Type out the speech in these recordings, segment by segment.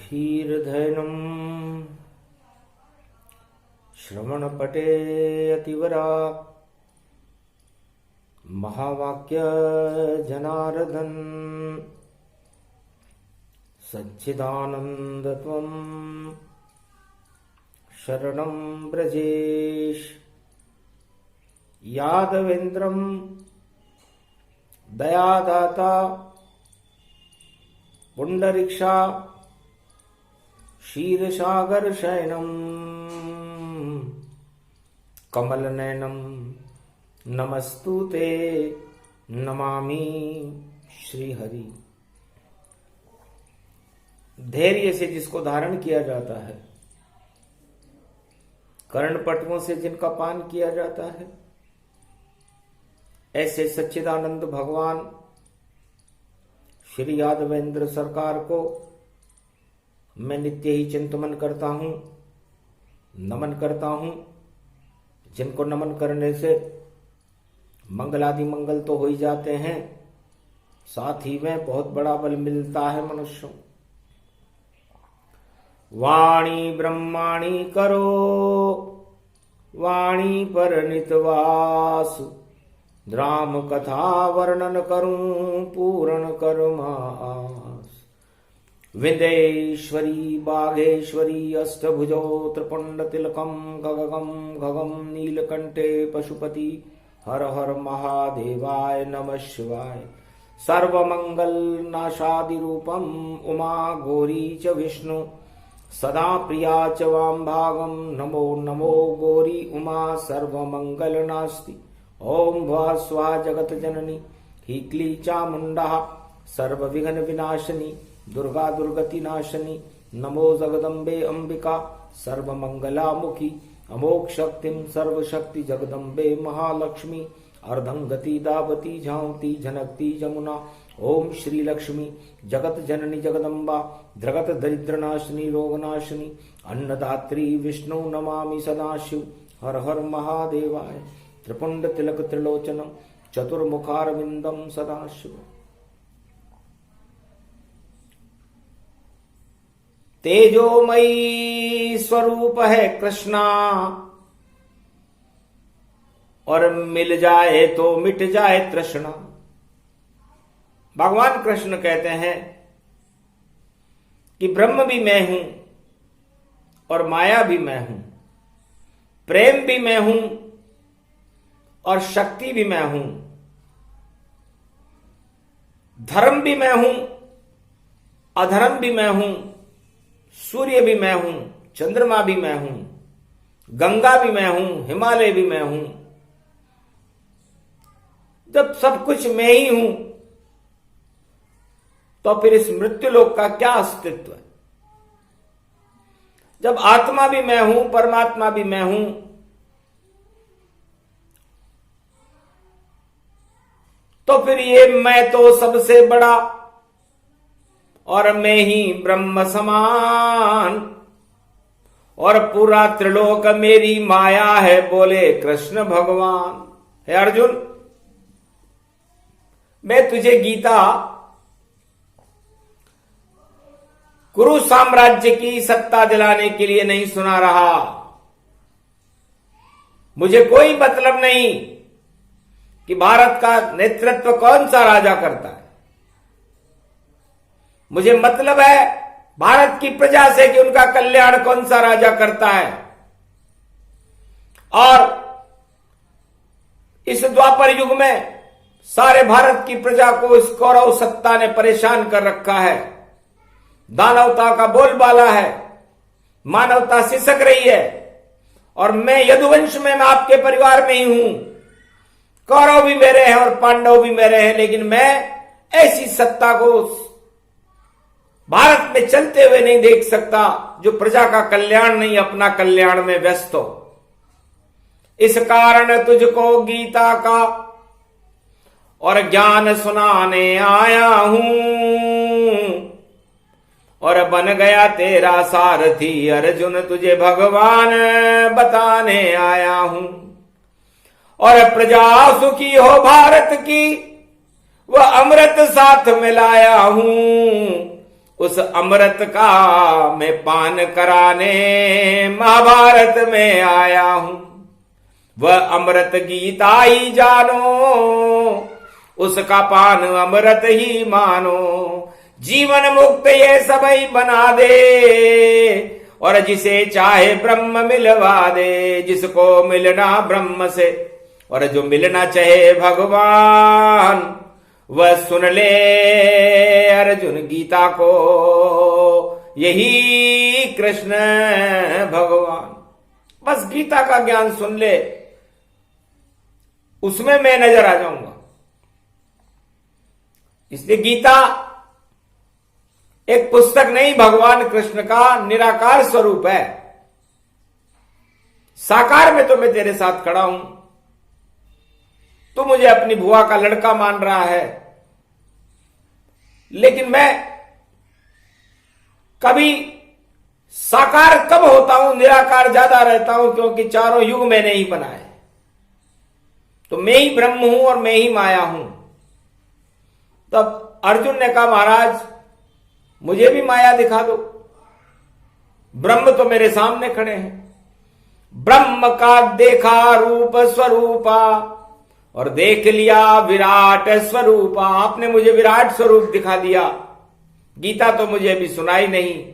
धीर्धैनं श्रवणपटे अतिवरा महावाक्य जनार्दन सच्चिदानन्दत्वं शरणं ब्रजेश यादवेन्द्रं दयादाता पुंडरीक्षा क्षीरसागर शयनम कमलनयनम नमस्तुते नमामि श्रीहरि। धैर्य से जिसको धारण किया जाता है, कर्णपटुओं से जिनका पान किया जाता है, ऐसे सच्चिदानंद भगवान श्री यादवेंद्र सरकार को मैं नित्य ही चिंतन करता हूं, नमन करता हूं, जिनको नमन करने से मंगलादि मंगल तो हो ही जाते हैं, साथ ही में बहुत बड़ा बल मिलता है मनुष्यों। वाणी ब्रह्माणी करो वाणी पर नितवास, राम कथा वर्णन करूं पूर्ण कर्मास। विंदेश्वरी बाघेश्वरी अष्टभुजो त्रिपुंड तिलकम गगगम गगम नीलकंठे पशुपति हर हर महादेवाय नमः शिवाय। सर्वमंगल नाशादि रूपम उमा गौरी च विष्णु सदा प्रिया च वाम भागम। नमो नमो गौरी उमा सर्वमंगल नास्ति। ओम भुवः स्वः जगत जननी हीक्ली चामुंडा सर्वविघ्न विनाशिनी दुर्गा दुर्गति नाशनी। नमो जगदम्बे अंबिका सर्वमंगलामुखी अमोघ शक्तिं सर्वशक्ति जगदम्बे महालक्ष्मी। अर्धंगति दावती झांवती झनकती जमुना। ओम श्री लक्ष्मी जगत जननी जगदम्बा धृगत दरिद्र नाशिनी रोग नाशिनी अन्नदात्री विष्णु नमामि सदाशिव। हर हर महादेवाय। त्रिपुंड तिलक त्रिलोचनम चतुर्मुखारविंदम सदाशिव। तेजोमयी स्वरूप है कृष्णा, और मिल जाए तो मिट जाए तृष्णा। भगवान कृष्ण कहते हैं कि ब्रह्म भी मैं हूं और माया भी मैं हूं, प्रेम भी मैं हूं और शक्ति भी मैं हूं, धर्म भी मैं हूं अधर्म भी मैं हूं, सूर्य भी मैं हूं चंद्रमा भी मैं हूं, गंगा भी मैं हूं हिमालय भी मैं हूं। जब सब कुछ मैं ही हूं तो फिर इस मृत्युलोक का क्या अस्तित्व है। जब आत्मा भी मैं हूं परमात्मा भी मैं हूं तो फिर ये मैं तो सबसे बड़ा और मैं ही ब्रह्म समान, और पूरा त्रिलोक मेरी माया है बोले कृष्ण भगवान। हे अर्जुन, मैं तुझे गीता कुरु साम्राज्य की सत्ता दिलाने के लिए नहीं सुना रहा। मुझे कोई मतलब नहीं कि भारत का नेतृत्व कौन सा राजा करता है। मुझे मतलब है भारत की प्रजा से कि उनका कल्याण कौन सा राजा करता है। और इस द्वापर युग में सारे भारत की प्रजा को इस कौरव सत्ता ने परेशान कर रखा है। दानवता का बोलबाला है, मानवता सिसक रही है। और मैं यदुवंश में मैं आपके परिवार में ही हूं, कौरव भी मेरे हैं और पांडव भी मेरे हैं, लेकिन मैं ऐसी सत्ता को भारत में चलते हुए नहीं देख सकता जो प्रजा का कल्याण नहीं अपना कल्याण में व्यस्त हो। इस कारण तुझको गीता का और ज्ञान सुनाने आया हूं, और बन गया तेरा सारथी अर्जुन तुझे भगवान बताने आया हूं। और प्रजा सुखी हो भारत की वह अमृत साथ मिलाया हूं, उस अमृत का मैं पान कराने महाभारत में आया हूं। वह अमृत गीता ही जानो, उसका पान अमृत ही मानो। जीवन मुक्त ये सबई बना दे, और जिसे चाहे ब्रह्म मिलवा दे। जिसको मिलना ब्रह्म से और जो मिलना चाहे भगवान, वह सुन ले अर्जुन गीता को, यही कृष्ण भगवान। बस गीता का ज्ञान सुन ले, उसमें मैं नजर आ जाऊंगा। इसलिए गीता एक पुस्तक नहीं, भगवान कृष्ण का निराकार स्वरूप है। साकार में तो मैं तेरे साथ खड़ा हूं, तू मुझे अपनी बुआ का लड़का मान रहा है, लेकिन मैं कभी साकार कब होता हूं, निराकार ज्यादा रहता हूं, क्योंकि चारों युग मैंने ही बनाए। तो मैं ही ब्रह्म हूं और मैं ही माया हूं। तब अर्जुन ने कहा, महाराज मुझे भी माया दिखा दो, ब्रह्म तो मेरे सामने खड़े हैं। ब्रह्म का देखा रूप स्वरूपा, और देख लिया विराट स्वरूपा। आपने मुझे विराट स्वरूप दिखा दिया, गीता तो मुझे अभी सुनाई नहीं,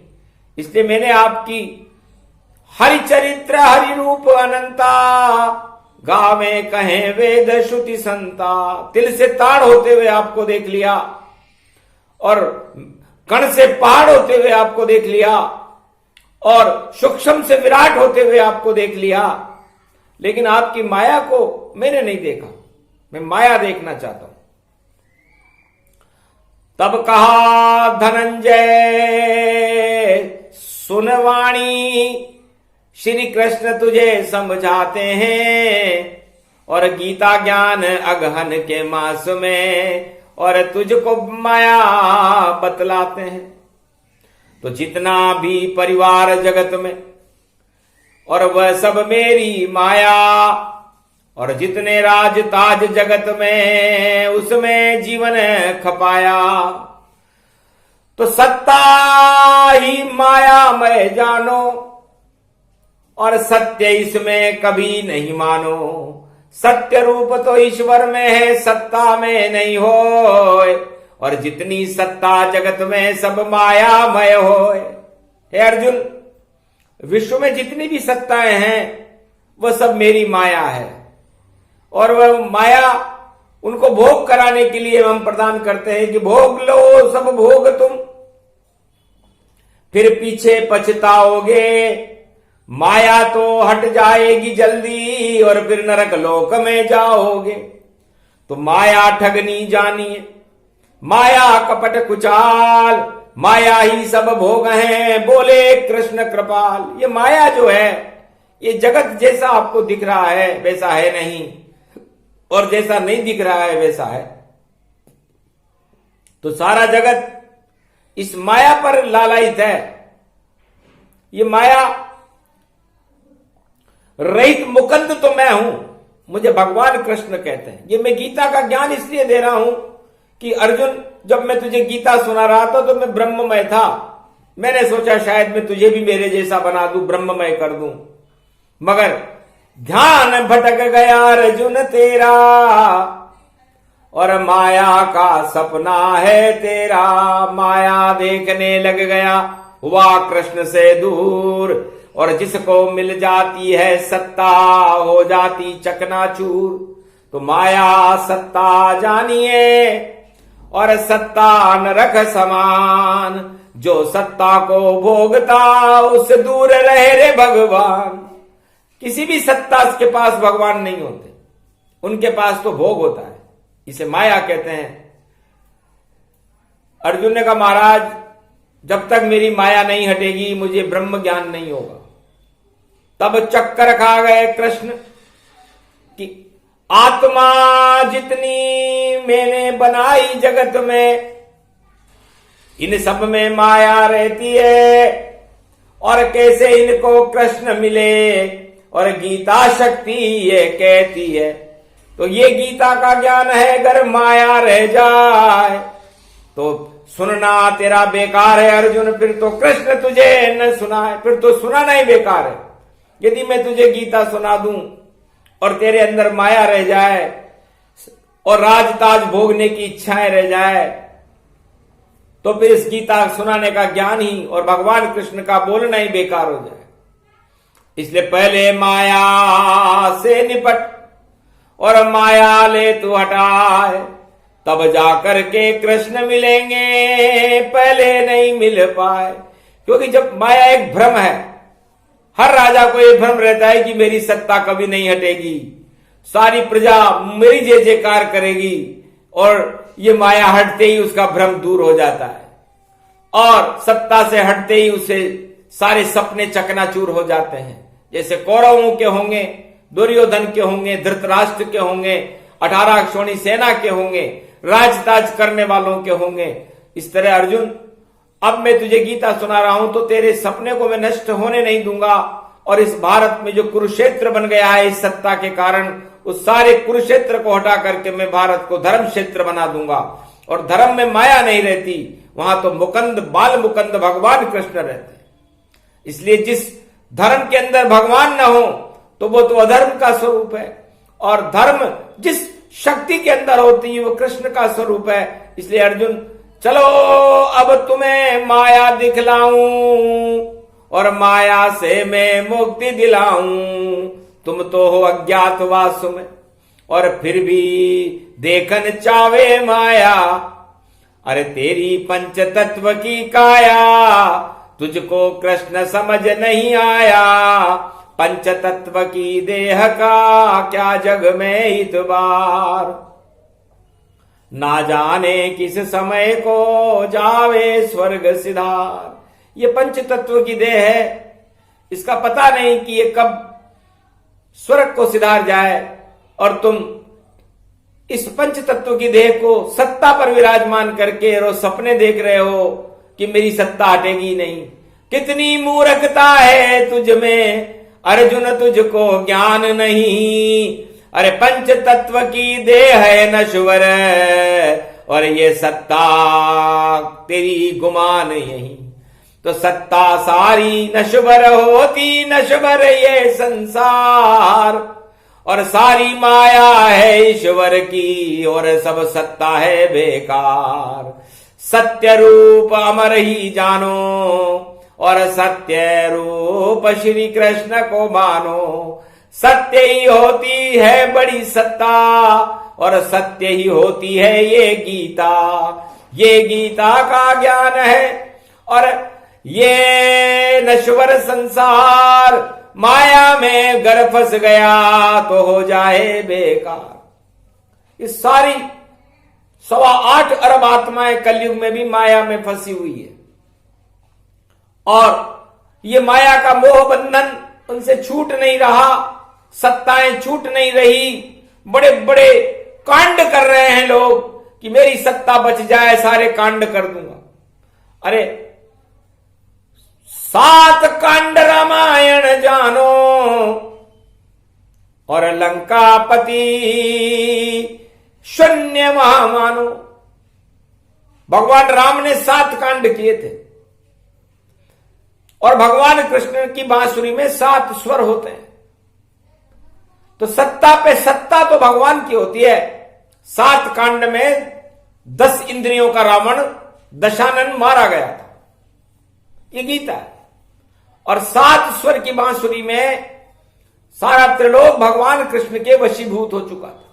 इसलिए मैंने आपकी हरि चरित्र हरि रूप अनंता, गावे कहें वेद श्रुति संता। तिल से ताड़ होते हुए आपको देख लिया, और कण से पहाड़ होते हुए आपको देख लिया, और सूक्ष्म से विराट होते हुए आपको देख लिया, लेकिन आपकी माया को मैंने नहीं देखा। मैं माया देखना चाहता हूं। तब कहा धनंजय सुनवाणी, श्री कृष्ण तुझे समझाते हैं, और गीता ज्ञान अगहन के मास में, और तुझको माया बतलाते हैं। तो जितना भी परिवार जगत में, और वह सब मेरी माया, और जितने राज ताज जगत में, उसमें जीवन खपाया। तो सत्ता ही माया में जानो, और सत्य इसमें कभी नहीं मानो। सत्य रूप तो ईश्वर में है, सत्ता में नहीं हो। और जितनी सत्ता जगत में सब मायामय होए। हे अर्जुन, विश्व में जितनी भी सत्ताएं हैं वह सब मेरी माया है, और वह माया उनको भोग कराने के लिए हम प्रदान करते हैं कि भोग लो सब भोग तुम, फिर पीछे पछताओगे। माया तो हट जाएगी जल्दी, और फिर नरक लोक में जाओगे। तो माया ठगनी जानिए, माया कपट कुचाल, माया ही सब भोग हैं, बोले कृष्ण कृपाल। ये माया जो है, ये जगत जैसा आपको दिख रहा है वैसा है नहीं, और जैसा नहीं दिख रहा है वैसा है। तो सारा जगत इस माया पर लालायित है। ये माया रहित मुकंद तो मैं हूं, मुझे भगवान कृष्ण कहते हैं। ये मैं गीता का ज्ञान इसलिए दे रहा हूं कि अर्जुन, जब मैं तुझे गीता सुना रहा था तो मैं ब्रह्ममय था। मैंने सोचा शायद मैं तुझे भी मेरे जैसा बना दूं, ब्रह्ममय कर दूं, मगर ध्यान भटक गया अर्जुन तेरा, और माया का सपना है तेरा। माया देखने लग गया हुआ कृष्ण से दूर, और जिसको मिल जाती है सत्ता हो जाती चकनाचूर। तो माया सत्ता जानिए, और सत्ता नरक समान, जो सत्ता को भोगता उससे दूर रहे रे भगवान। किसी भी सत्ता के पास भगवान नहीं होते, उनके पास तो भोग होता है, इसे माया कहते हैं। अर्जुन ने कहा, महाराज जब तक मेरी माया नहीं हटेगी मुझे ब्रह्म ज्ञान नहीं होगा। तब चक्कर खा गए कृष्ण कि आत्मा जितनी मैंने बनाई जगत में, इन सब में माया रहती है, और कैसे इनको कृष्ण मिले, और गीता शक्ति ये कहती है। तो ये गीता का ज्ञान है, अगर माया रह जाए तो सुनना तेरा बेकार है अर्जुन, फिर तो कृष्ण तुझे न सुनाए, फिर तो सुनाना ही बेकार है। यदि मैं तुझे गीता सुना दूं और तेरे अंदर माया रह जाए और राजताज भोगने की इच्छाएं रह जाए, तो फिर इस गीता सुनाने का ज्ञान ही और भगवान कृष्ण का बोलना ही बेकार हो जाए। इसलिए पहले माया से निपट और माया ले तू हटाए, तब जाकर के कृष्ण मिलेंगे, पहले नहीं मिल पाए। क्योंकि जब माया एक भ्रम है, हर राजा को यह भ्रम रहता है कि मेरी सत्ता कभी नहीं हटेगी, सारी प्रजा मेरी जय जयकार करेगी, और ये माया हटते ही उसका भ्रम दूर हो जाता है और सत्ता से हटते ही उसे सारे सपने चकनाचूर हो जाते हैं। जैसे कौरवों के होंगे, दुर्योधन के होंगे, धृतराष्ट्र के होंगे, 18 अक्षौणी सेना के होंगे, राजताज करने वालों के होंगे। इस तरह अर्जुन, अब मैं तुझे गीता सुना रहा हूं तो तेरे सपने को मैं नष्ट होने नहीं दूंगा, और इस भारत में जो कुरुक्षेत्र बन गया है इस सत्ता के कारण, उस सारे कुरुक्षेत्र को हटा करके मैं भारत को धर्म क्षेत्र बना दूंगा, और धर्म में माया नहीं रहती, वहां तो मुकंद बाल मुकंद भगवान कृष्ण रहते हैं। इसलिए जिस धर्म के अंदर भगवान न हो तो वो तो अधर्म का स्वरूप है, और धर्म जिस शक्ति के अंदर होती है वो कृष्ण का स्वरूप है। इसलिए अर्जुन, चलो अब तुम्हें माया दिखलाऊं और माया से मैं मुक्ति दिलाऊं। तुम तो हो अज्ञातवास में और फिर भी देखन चावे माया, अरे तेरी पंच तत्व की काया, तुझको कृष्ण समझ नहीं आया। पंच तत्व की देह का क्या जग में इतबार, ना जाने किस समय को जावे स्वर्ग सिधार। ये पंच तत्व की देह है, इसका पता नहीं कि ये कब स्वर्ग को सिधार जाए, और तुम इस पंच तत्व की देह को सत्ता पर विराजमान करके रोज सपने देख रहे हो कि मेरी सत्ता हटेगी नहीं। कितनी मूर्खता है तुझ में अर्जुन, तुझको ज्ञान नहीं। अरे पंच तत्व की देह है नश्वर, और ये सत्ता तेरी गुमान यही। तो सत्ता सारी नश्वर होती, नश्वर ये संसार, और सारी माया है ईश्वर की, और सब सत्ता है बेकार। सत्य रूप अमर ही जानो, और सत्य रूप श्री कृष्ण को मानो। सत्य ही होती है बड़ी सत्ता, और सत्य ही होती है ये गीता। ये गीता का ज्ञान है, और ये नश्वर संसार माया में गर फंस गया तो हो जाए बेकार। इस सारी 8.25 अरब आत्माएं कलयुग में भी माया में फंसी हुई है, और ये माया का मोह बंधन उनसे छूट नहीं रहा, सत्ताएं छूट नहीं रही। बड़े बड़े कांड कर रहे हैं लोग कि मेरी सत्ता बच जाए, सारे कांड कर दूंगा। अरे 7 कांड रामायण जानो, और लंकापति शून्य महामानो। भगवान राम ने 7 कांड किए थे, और भगवान कृष्ण की बांसुरी में 7 स्वर होते हैं। तो सत्ता पे सत्ता तो भगवान की होती है। 7 कांड में 10 इंद्रियों का रावण दशानन मारा गया था, ये गीता है। और 7 स्वर की बांसुरी में सारा त्रिलोक भगवान कृष्ण के वशीभूत हो चुका था,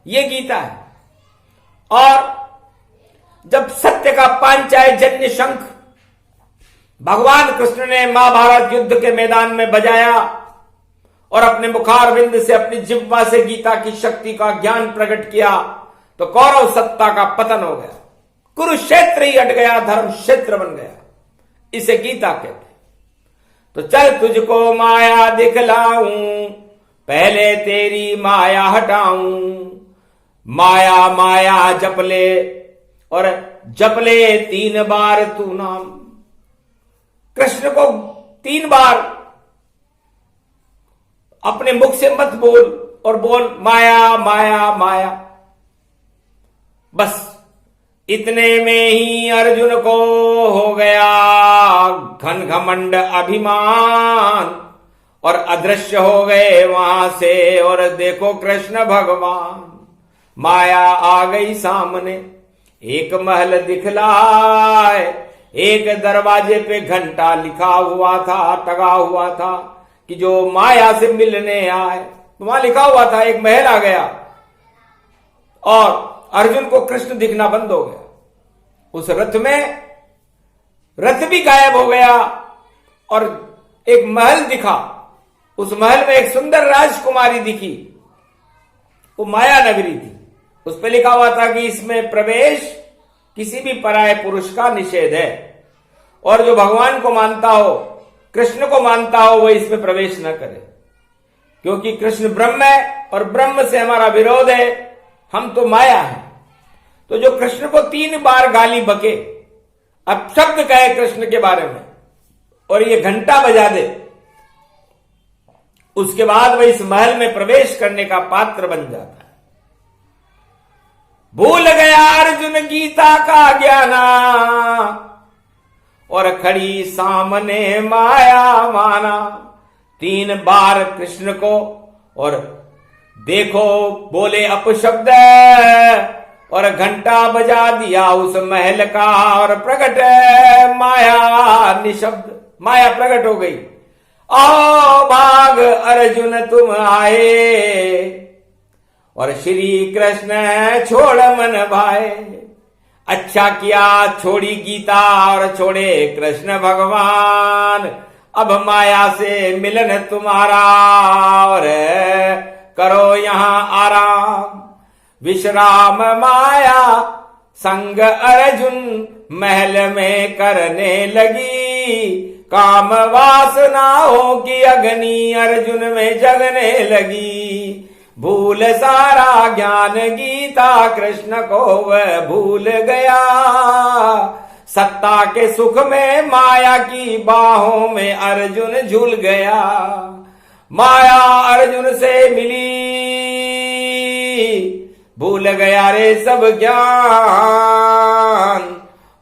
ये गीता है। और जब सत्य का पांचाय जन्य शंख भगवान कृष्ण ने महाभारत युद्ध के मैदान में बजाया, और अपने मुखारविंद से, अपनी जिह्वा से गीता की शक्ति का ज्ञान प्रकट किया, तो कौरव सत्ता का पतन हो गया। कुरुक्षेत्र ही हट गया, धर्म क्षेत्र बन गया। इसे गीता कहते हैं। तो चल तुझको माया दिखलाऊं, पहले तेरी माया हटाऊं। माया माया जपले, और जपले 3 बार तू नाम। कृष्ण को 3 बार अपने मुख से मत बोल, और बोल माया माया माया। बस इतने में ही अर्जुन को हो गया घन घमंड अभिमान और अदृश्य हो गए वहां से। और देखो कृष्ण भगवान, माया आ गई सामने, एक महल दिखलाए, एक दरवाजे पे घंटा लिखा हुआ था, टंगा हुआ था कि जो माया से मिलने आए। वहां लिखा हुआ था, एक महल आ गया और अर्जुन को कृष्ण दिखना बंद हो गया। उस रथ में रथ भी गायब हो गया और एक महल दिखा। उस महल में एक सुंदर राजकुमारी दिखी, वो माया नगरी थी। उस पर लिखा हुआ था कि इसमें प्रवेश किसी भी पराये पुरुष का निषेध है और जो भगवान को मानता हो, कृष्ण को मानता हो, वो इसमें प्रवेश न करे, क्योंकि कृष्ण ब्रह्म है और ब्रह्म से हमारा विरोध है, हम तो माया है। तो जो कृष्ण को 3 बार गाली बके, अपशब्द कहे कृष्ण के बारे में और ये घंटा बजा दे, उसके बाद वह इस महल में प्रवेश करने का पात्र बन जाता है। भूल गया अर्जुन गीता का ज्ञाना और खड़ी सामने माया माना। 3 बार कृष्ण को और देखो बोले अपशब्द और घंटा बजा दिया उस महल का और प्रकट माया निशब्द, माया प्रकट हो गई। आओ भाग अर्जुन तुम आए और श्री कृष्ण छोड़ मन भाए। अच्छा किया छोड़ी गीता और छोड़े कृष्ण भगवान, अब माया से मिलन तुम्हारा और करो यहां आराम। विश्राम माया संग अर्जुन महल में करने लगी, काम वासनाओं की अग्नि अर्जुन में जगने लगी। भूल सारा ज्ञान गीता कृष्ण को वह भूल गया, सत्ता के सुख में माया की बाहों में अर्जुन झूल गया। माया अर्जुन से मिली, भूल गया रे सब ज्ञान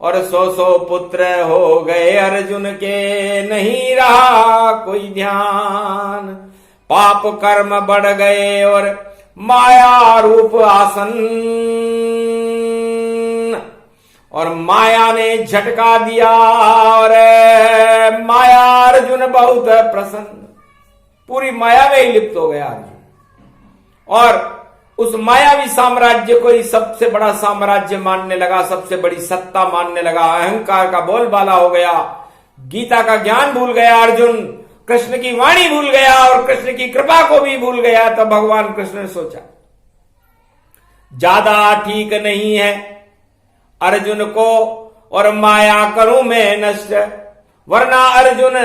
और 100 पुत्र हो गए अर्जुन के, नहीं रहा कोई ध्यान। पाप कर्म बढ़ गए और माया रूप आसन और माया ने झटका दिया और माया अर्जुन बहुत प्रसन्न, पूरी माया में ही लिप्त हो गया अर्जुन और उस मायावी साम्राज्य को ही सबसे बड़ा साम्राज्य मानने लगा, सबसे बड़ी सत्ता मानने लगा। अहंकार का बोलबाला हो गया, गीता का ज्ञान भूल गया अर्जुन, कृष्ण की वाणी भूल गया और कृष्ण की कृपा को भी भूल गया। तब भगवान कृष्ण ने सोचा ज्यादा ठीक नहीं है अर्जुन को और माया करूं मैं नष्ट, वरना अर्जुन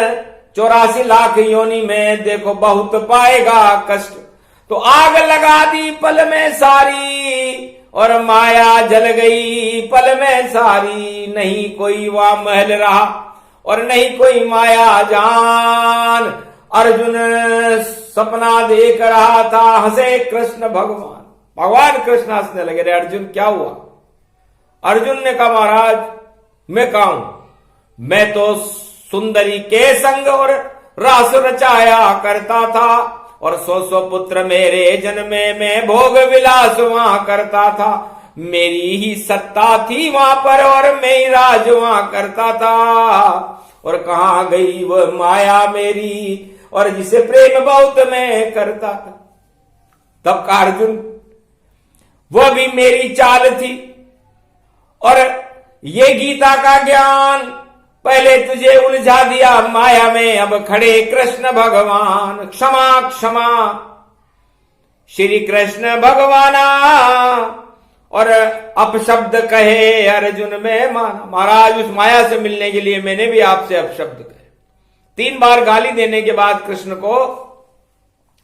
84 लाख योनि में देखो बहुत पाएगा कष्ट। तो आग लगा दी पल में सारी और माया जल गई पल में सारी। नहीं कोई वह महल रहा और नहीं कोई माया जान। अर्जुन सपना देख रहा था, हंसे कृष्ण भगवान। भगवान कृष्ण हंसने लगे, रे अर्जुन क्या हुआ? अर्जुन ने कहा महाराज मैं कहा हूं, मैं तो सुंदरी के संग और रास रचाया करता था और 100 पुत्र मेरे जन्मे में भोग विलास वहां करता था। मेरी ही सत्ता थी वहां पर और मैं ही राज वहां करता था। और कहां गई वह माया मेरी और जिसे प्रेम बहुत मैं करता था। तब का अर्जुन वह भी मेरी चाल थी और ये गीता का ज्ञान पहले तुझे उलझा दिया माया में, अब खड़े कृष्ण भगवान। क्षमा क्षमा श्री कृष्ण भगवाना और अपशब्द कहे अर्जुन में माना। महाराज उस माया से मिलने के लिए मैंने भी आपसे अपशब्द कहे। 3 बार गाली देने के बाद कृष्ण को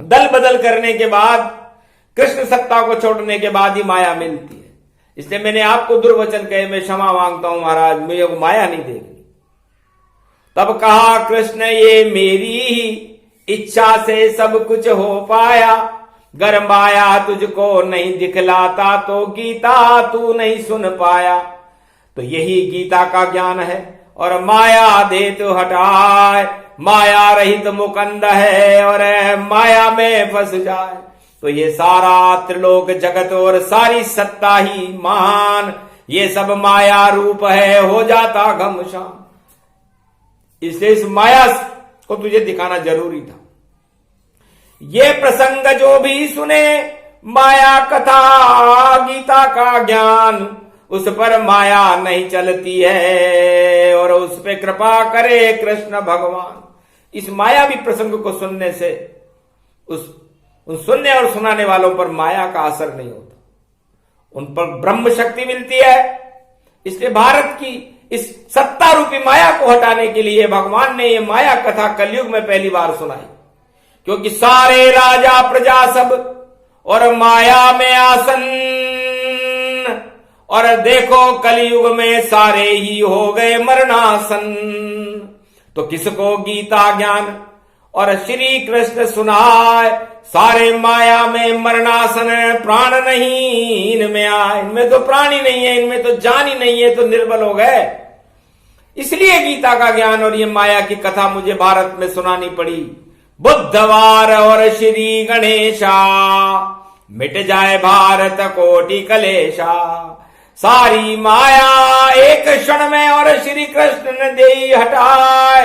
दल बदल करने के बाद, कृष्ण सत्ता को छोड़ने के बाद ही माया मिलती है। इसलिए मैंने आपको दुर्वचन कहे, मैं क्षमा मांगता हूं महाराज, मुझे को माया नहीं देखनी। तब कहा कृष्ण ये मेरी ही इच्छा से सब कुछ हो पाया, गर माया तुझको नहीं दिखलाता तो गीता तू नहीं सुन पाया। तो यही गीता का ज्ञान है। और माया दे तो हटाए, माया रहित मुकंद है, और माया में फंस जाए तो ये सारा त्रिलोक जगत और सारी सत्ता ही मान, ये सब माया रूप है, हो जाता घमशान। इसलिए इस माया को तुझे दिखाना जरूरी था। ये प्रसंग जो भी सुने माया कथा गीता का ज्ञान, उस पर माया नहीं चलती है और उस पे कृपा करे कृष्ण भगवान। इस मायावी प्रसंग को सुनने से उन सुनने और सुनाने वालों पर माया का असर नहीं होता, उन पर ब्रह्म शक्ति मिलती है। इसलिए भारत की इस सत्ता रूपी माया को हटाने के लिए भगवान ने ये माया कथा कलयुग में पहली बार सुनाई, क्योंकि सारे राजा प्रजा सब और माया में आसन, और देखो कलयुग में सारे ही हो गए मरणासन। तो किसको गीता ज्ञान और श्री कृष्ण सुनाए, सारे माया में मरणासन, प्राण नहीं इनमें आए, इनमें तो प्राण ही नहीं है, इनमें तो जान ही नहीं है, तो निर्बल हो गए। इसलिए गीता का ज्ञान और ये माया की कथा मुझे भारत में सुनानी पड़ी। बुधवार और श्री गणेशा, मिट जाए भारत कोटि कलेशा, सारी माया एक क्षण में और श्री कृष्ण ने दे हटाए,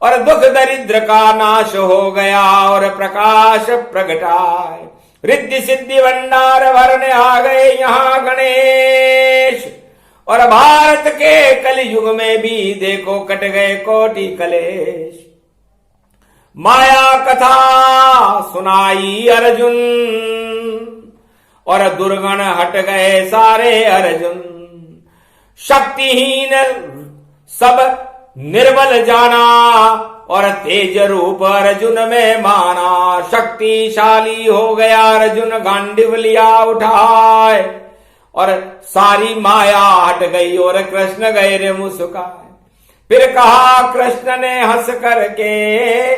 और दुख दरिद्र का नाश हो गया और प्रकाश प्रगटाए। रिद्धि सिद्धि भंडार भरने आ गए यहाँ गणेश, और भारत के कलयुग में भी देखो कट गए कोटि कलेश। माया कथा सुनाई अर्जुन, और दुर्गण हट गए सारे अर्जुन। शक्तिहीन सब निर्बल जाना, और तेज रूप अर्जुन में माना। शक्तिशाली हो गया अर्जुन, गांडीव लिया उठाए, और सारी माया हट गई और कृष्ण गए रे मुस्काए। फिर कहा कृष्ण ने हंस करके,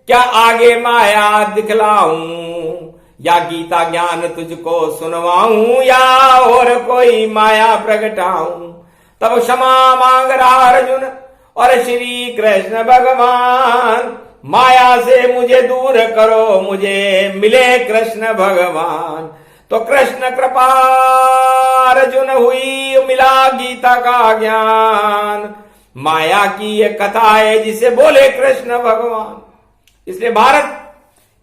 क्या आगे माया दिखलाऊं, या गीता ज्ञान तुझको सुनवाऊं, या और कोई माया प्रगटाऊं। तब क्षमा मांग रहा अर्जुन, और श्री कृष्ण भगवान, माया से मुझे दूर करो, मुझे मिले कृष्ण भगवान। तो कृष्ण कृपा अर्जुन हुई, मिला गीता का ज्ञान। माया की ये कथा है जिसे बोले कृष्ण भगवान। इसलिए भारत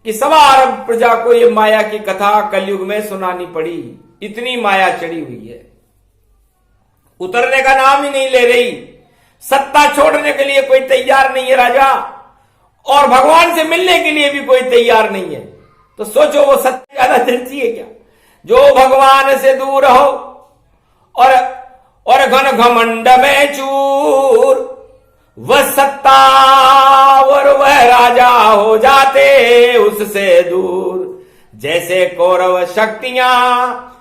कि सवा अरब प्रजा को ये माया की कथा कलयुग में सुनानी पड़ी। इतनी माया चढ़ी हुई है, उतरने का नाम ही नहीं ले रही। सत्ता छोड़ने के लिए कोई तैयार नहीं है राजा, और भगवान से मिलने के लिए भी कोई तैयार नहीं है। तो सोचो वो सत्ता ज्यादा चलती है क्या? जो भगवान से दूर हो और घन घमंड में चूर, वह सत्ता और वह राजा हो जाते उससे दूर। जैसे कौरव शक्तियां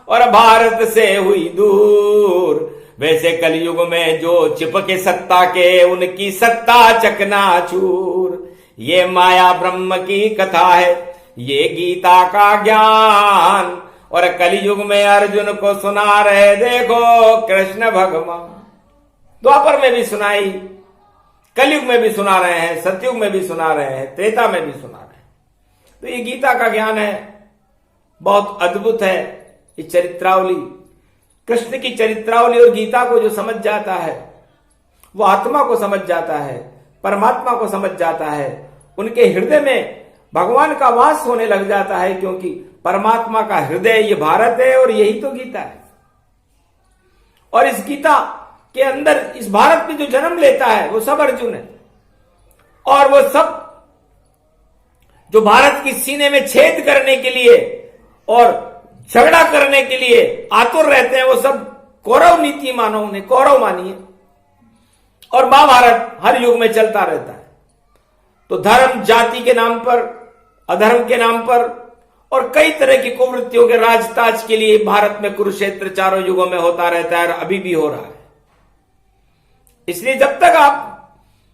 और भारत से हुई दूर, वैसे कलयुग में जो चिपके सत्ता के, उनकी सत्ता चकनाचूर। ये माया ब्रह्म की कथा है, ये गीता का ज्ञान, और कलयुग में अर्जुन को सुना रहे देखो कृष्ण भगवान। द्वापर में भी सुनाई, कलयुग में भी सुना रहे हैं, सतयुग में भी सुना रहे हैं, त्रेता में भी सुना रहे हैं। तो ये गीता का ज्ञान है, बहुत अद्भुत है। ये चरित्रावली, कृष्ण की चरित्रावली और गीता को जो समझ जाता है, वो आत्मा को समझ जाता है, परमात्मा को समझ जाता है। उनके हृदय में भगवान का वास होने लग जाता है, क्योंकि परमात्मा का हृदय ये भारत है और यही तो गीता है। और इस गीता के अंदर इस भारत में जो जन्म लेता है वो सब अर्जुन है, और वो सब जो भारत की सीने में छेद करने के लिए और झगड़ा करने के लिए आतुर रहते हैं, वो सब कौरव नीति मानो, उन्हें कौरव मानिए। और महाभारत हर युग में चलता रहता है। तो धर्म जाति के नाम पर, अधर्म के नाम पर और कई तरह की कुवृत्तियों के राजताज के लिए भारत में कुरुक्षेत्र चारों युगों में होता रहता है और अभी भी हो रहा है। इसलिए जब तक आप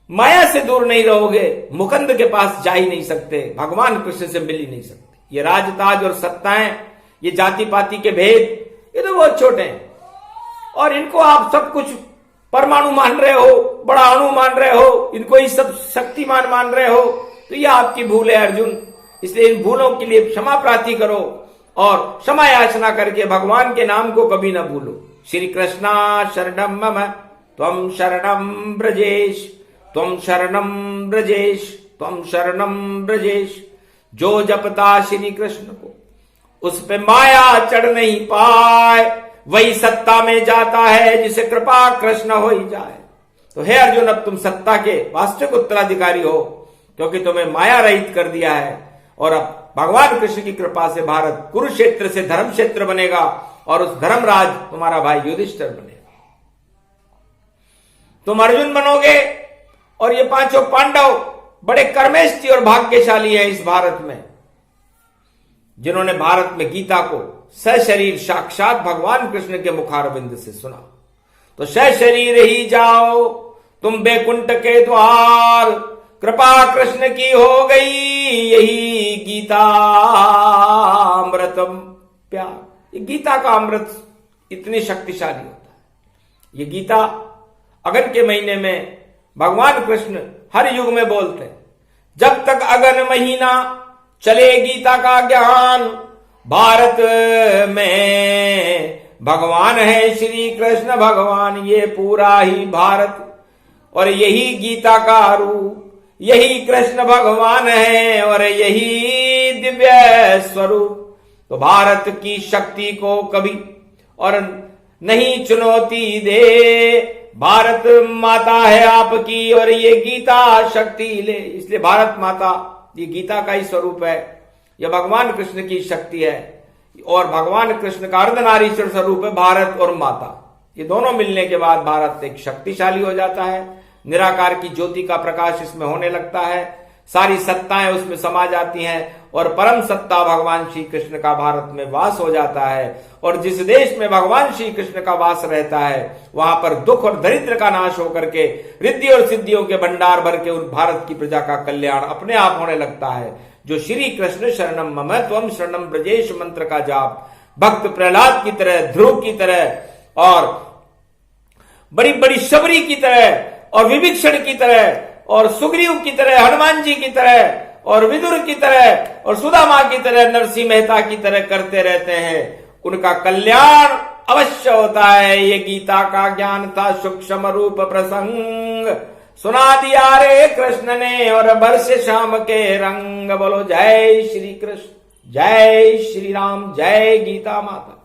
माया से दूर नहीं रहोगे, मुकंद के पास जा ही नहीं सकते, भगवान कृष्ण से मिल ही नहीं सकते। ये राजताज और सत्ताएं, ये जाति पाति के भेद, ये तो बहुत छोटे हैं। और इनको आप सब कुछ परमाणु मान रहे हो, बड़ा अणु मान रहे हो, इनको ही सब शक्तिमान मान रहे हो, तो यह आपकी भूल है अर्जुन। इसलिए इन भूलों के लिए क्षमा प्रार्थी करो और क्षमा याचना करके भगवान के नाम को कभी ना भूलो। श्री कृष्णा शरणम मम त्वं शरणम ब्रजेश, त्वं शरणम ब्रजेश, त्वं शरणम ब्रजेश। जो जपता श्री कृष्ण को उस पे माया चढ़ नहीं पाए, वही सत्ता में जाता है जिसे कृपा कृष्ण हो ही जाए। तो हे अर्जुन, अब तुम सत्ता के वास्तविक उत्तराधिकारी हो, क्योंकि तुम्हें माया रहित कर दिया है। और अब भगवान कृष्ण की कृपा से भारत कुरुक्षेत्र से धर्म क्षेत्र बनेगा और उस धर्मराज तुम्हारा भाई युधिष्ठिर बनेगा। तुम अर्जुन बनोगे और ये पांचों पांडव बड़े कर्मेष्ठी और भाग्यशाली हैं इस भारत में, जिन्होंने भारत में गीता को सशरीर साक्षात भगवान कृष्ण के मुखारविंद से सुना। तो सशरीर ही जाओ तुम बैकुंठ के द्वार, कृपा कृष्ण की हो गई यही गीता अमृतम प्यार। ये गीता का अमृत इतनी शक्तिशाली होता है। ये गीता अगन के महीने में भगवान कृष्ण हर युग में बोलते हैं, जब तक अगन महीना चले गीता का ज्ञान, भारत में भगवान है श्री कृष्ण भगवान, ये पूरा ही भारत और यही गीता का रूप, यही कृष्ण भगवान है और यही दिव्य स्वरूप। तो भारत की शक्ति को कभी और नहीं चुनौती दे, भारत माता है आपकी और ये गीता शक्ति ले। इसलिए भारत माता ये गीता का ही स्वरूप है, यह भगवान कृष्ण की शक्ति है और भगवान कृष्ण का अर्धनारीश्वर स्वरूप है भारत और माता। ये दोनों मिलने के बाद भारत एक शक्तिशाली हो जाता है, निराकार की ज्योति का प्रकाश इसमें होने लगता है, सारी सत्ताएं उसमें समा जाती हैं और परम सत्ता भगवान श्री कृष्ण का भारत में वास हो जाता है। और जिस देश में भगवान श्री कृष्ण का वास रहता है वहां पर दुख और दरिद्र का नाश होकर के रिद्धि और सिद्धियों के भंडार भर के उन भारत की प्रजा का कल्याण अपने आप होने लगता है। जो श्री कृष्ण शरणम मम त्वं शरणम ब्रजेश मंत्र का जाप भक्त प्रहलाद की तरह, ध्रुव की तरह और बड़ी बड़ी शबरी की तरह और विभीषण की तरह और सुग्रीव की तरह, हनुमान जी की तरह और विदुर की तरह और सुदामा की तरह, नरसिंह मेहता की तरह करते रहते हैं, उनका कल्याण अवश्य होता है। ये गीता का ज्ञान था सूक्ष्म रूप प्रसंग, सुना दिया रे कृष्ण ने और बरसे शाम के रंग। बोलो जय श्री कृष्ण, जय श्री राम, जय गीता माता।